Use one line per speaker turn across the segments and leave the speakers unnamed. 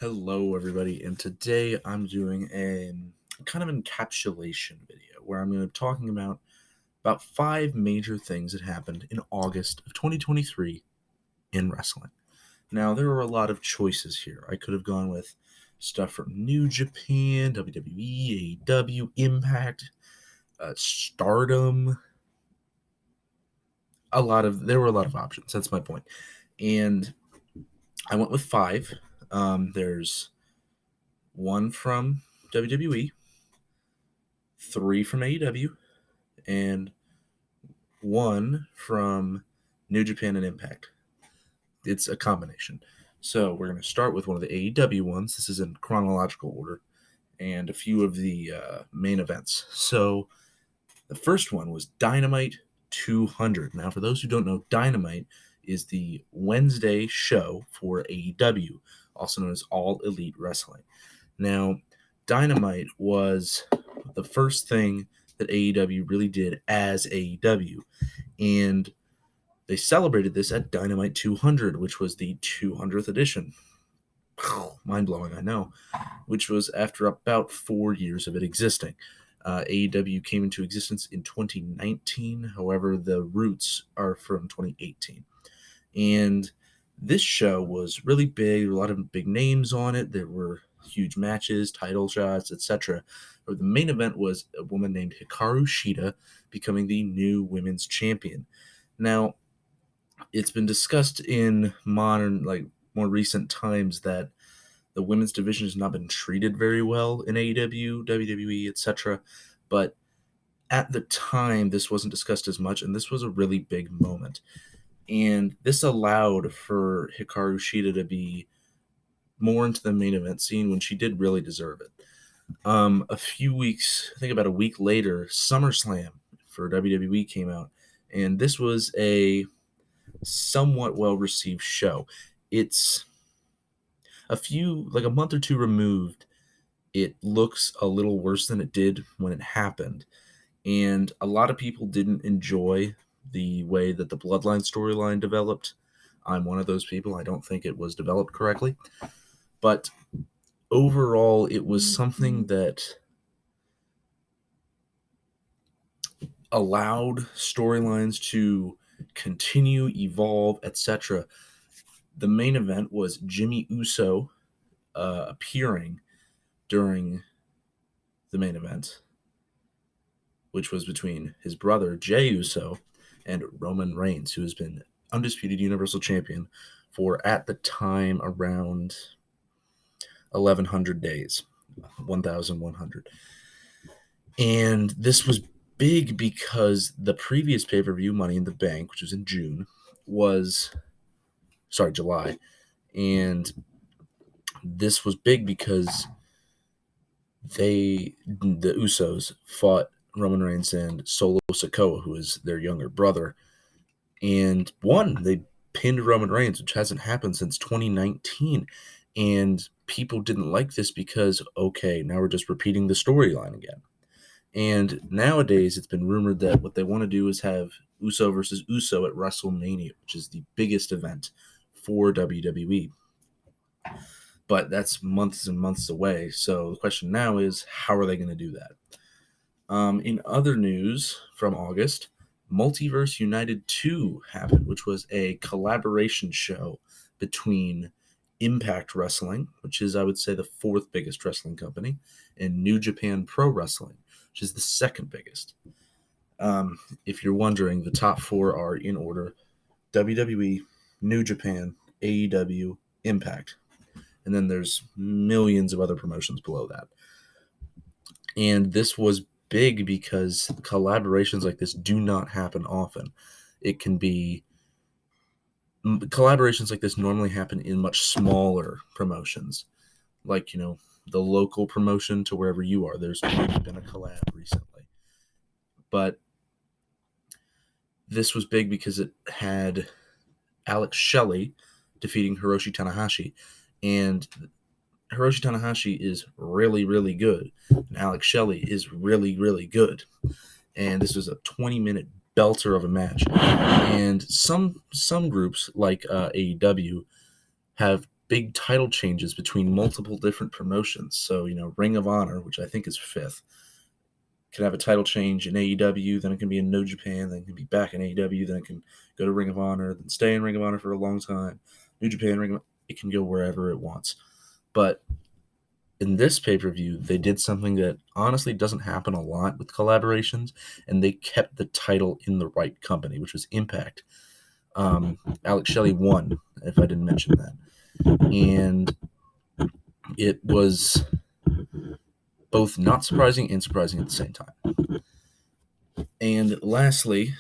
Hello, everybody, and today I'm doing a kind of encapsulation video where I'm going to be talking about 5 major things that happened in August of 2023 in wrestling. Now, there are a lot of choices here. I could have gone with stuff from New Japan, WWE, AEW, Impact, Stardom. There were a lot of options. That's my point. And I went with 5. There's 1 from WWE, 3 from AEW, and 1 from New Japan and Impact. It's a combination. So we're going to start with one of the AEW ones. This is in chronological order, and a few of the main events. So the first one was Dynamite 200. Now, for those who don't know, Dynamite is the Wednesday show for AEW, also known as All Elite Wrestling. Now, Dynamite was the first thing that AEW really did as AEW, and they celebrated this at Dynamite 200, which was the 200th edition. Mind-blowing, I know, which was after about 4 years of it existing. AEW came into existence in 2019, however, the roots are from 2018. And this show was really big. There were a lot of big names on it. There were huge matches, title shots, etc. But the main event was a woman named Hikaru Shida becoming the new women's champion. Now, it's been discussed in more recent times that the women's division has not been treated very well in AEW, WWE, etc. But at the time, this wasn't discussed as much, and this was a really big moment. And this allowed for Hikaru Shida to be more into the main event scene when she did really deserve it. A few weeks, I think about a week later, SummerSlam for WWE came out, and this was a somewhat well-received show. It's a month or two removed. It looks a little worse than it did when it happened, and a lot of people didn't enjoy the way that the Bloodline storyline developed. I'm one of those people. I don't think it was developed correctly. But overall, it was something that allowed storylines to continue, evolve, etc. The main event was Jimmy Uso appearing during the main event, which was between his brother, Jey Uso, and Roman Reigns, who has been undisputed Universal Champion for, at the time, around 1,100 days, 1,100. And this was big because the previous pay-per-view, Money in the Bank, which was in July. And this was big because the Usos fought Roman Reigns and Solo Sikoa, who is their younger brother, and won. They pinned Roman Reigns, which hasn't happened since 2019. And people didn't like this because, okay, now we're just repeating the storyline again. And nowadays, it's been rumored that what they want to do is have Uso versus Uso at WrestleMania, which is the biggest event for WWE. But that's months and months away. So the question now is, how are they going to do that? In other news from August, Multiverse United 2 happened, which was a collaboration show between Impact Wrestling, which is, I would say, the 4th biggest wrestling company, and New Japan Pro Wrestling, which is the 2nd biggest. If you're wondering, the top 4 are in order: WWE, New Japan, AEW, Impact. And then there's millions of other promotions below that. And this was big because collaborations like this do not happen often. Collaborations like this normally happen in much smaller promotions, like, the local promotion to wherever you are. There's maybe been a collab recently. But this was big because it had Alex Shelley defeating Hiroshi Tanahashi, and Hiroshi Tanahashi is really, really good, and Alex Shelley is really, really good. And this was a 20-minute belter of a match. And some groups, like AEW, have big title changes between multiple different promotions. So, Ring of Honor, which I think is 5th, can have a title change in AEW, then it can be in New Japan, then it can be back in AEW, then it can go to Ring of Honor, then stay in Ring of Honor for a long time. New Japan, Ring of Honor, it can go wherever it wants. But in this pay-per-view, they did something that honestly doesn't happen a lot with collaborations, and they kept the title in the right company, which was Impact. Alex Shelley won, if I didn't mention that. And it was both not surprising and surprising at the same time. And lastly,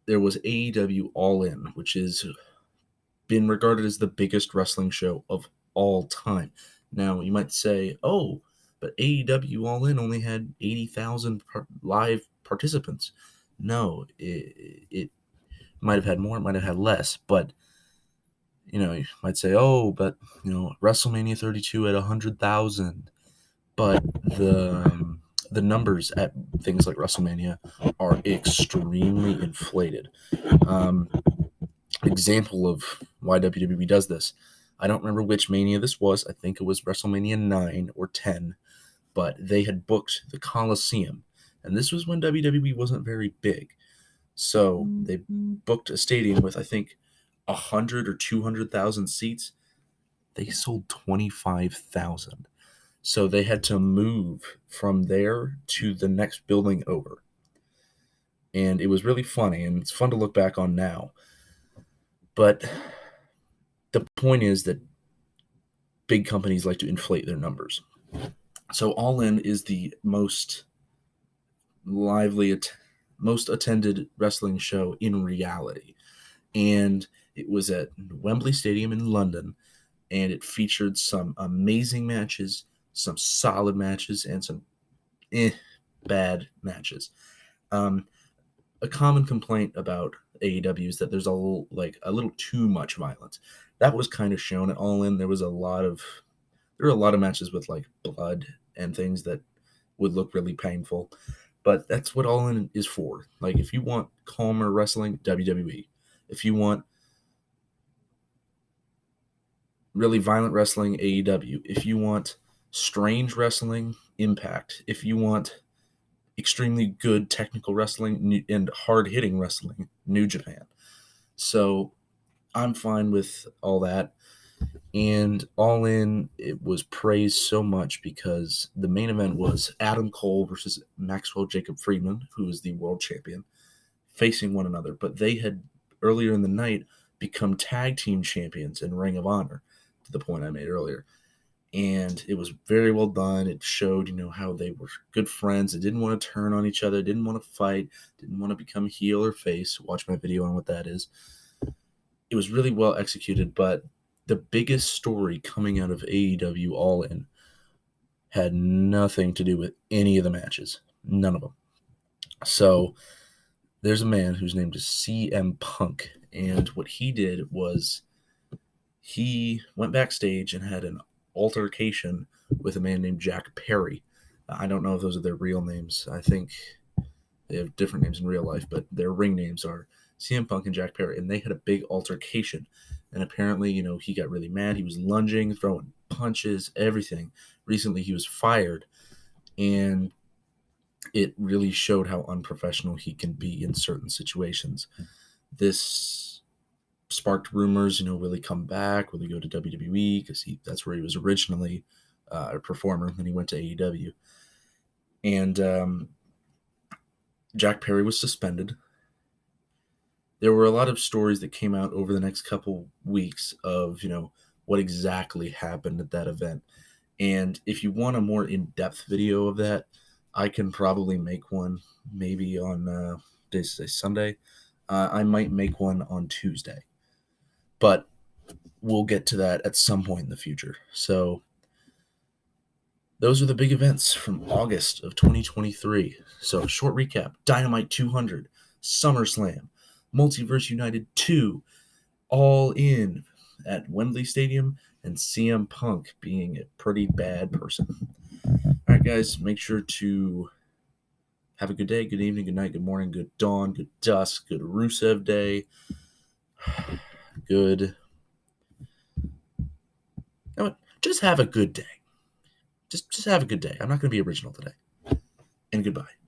there was AEW All In, which has been regarded as the biggest wrestling show of all time. Now, you might say, oh, but AEW All In only had 80,000 live participants. No, it might have had more, it might have had less, but you might say, oh, but WrestleMania 32 at 100,000, but the numbers at things like WrestleMania are extremely inflated. Example of why WWE does this. I don't remember which Mania this was. I think it was WrestleMania 9 or 10, but they had booked the Coliseum, and this was when WWE wasn't very big. So they booked a stadium with, I think, 100 or 200,000 seats. They sold 25,000. So they had to move from there to the next building over. And it was really funny, and it's fun to look back on now. But the point is that big companies like to inflate their numbers. So All In is the most lively, most attended wrestling show in reality. And it was at Wembley Stadium in London, and it featured some amazing matches, some solid matches, and some bad matches. A common complaint about AEW is that there's a little too much violence. That was kind of shown at All In. There were a lot of matches with like blood and things that would look really painful, but that's what All In is for. Like, if you want calmer wrestling, WWE. If you want really violent wrestling, AEW. If you want strange wrestling, Impact. If you want extremely good technical wrestling and hard-hitting wrestling, New Japan. So I'm fine with all that. And All In, it was praised so much because the main event was Adam Cole versus Maxwell Jacob Friedman, who is the world champion, facing one another. But they had, earlier in the night, become tag team champions in Ring of Honor, to the point I made earlier. And it was very well done. It showed, how they were good friends. They didn't want to turn on each other, didn't want to fight, didn't want to become heel or face. Watch my video on what that is. It was really well executed, but the biggest story coming out of AEW All In had nothing to do with any of the matches. None of them. So there's a man whose name is CM Punk, and what he did was he went backstage and had an altercation with a man named Jack Perry. I don't know if those are their real names. I think they have different names in real life, but their ring names are CM Punk and Jack Perry, and they had a big altercation. And apparently, he got really mad. He was lunging, throwing punches, everything. Recently, he was fired, and it really showed how unprofessional he can be in certain situations. This sparked rumors, will he come back? Will he go to WWE? Because that's where he was originally a performer. Then he went to AEW. And Jack Perry was suspended. There were a lot of stories that came out over the next couple weeks of, what exactly happened at that event. And if you want a more in-depth video of that, I can probably make one maybe on Sunday. I might make one on Tuesday. But we'll get to that at some point in the future. So those are the big events from August of 2023. So short recap: Dynamite 200, SummerSlam, Multiverse United 2, All In at Wembley Stadium, and CM Punk being a pretty bad person. All right, guys, make sure to have a good day, good evening, good night, good morning, good dawn, good dusk, good Rusev Day, good know what? Just have a good day. Just have a good day. I'm not going to be original today. And goodbye.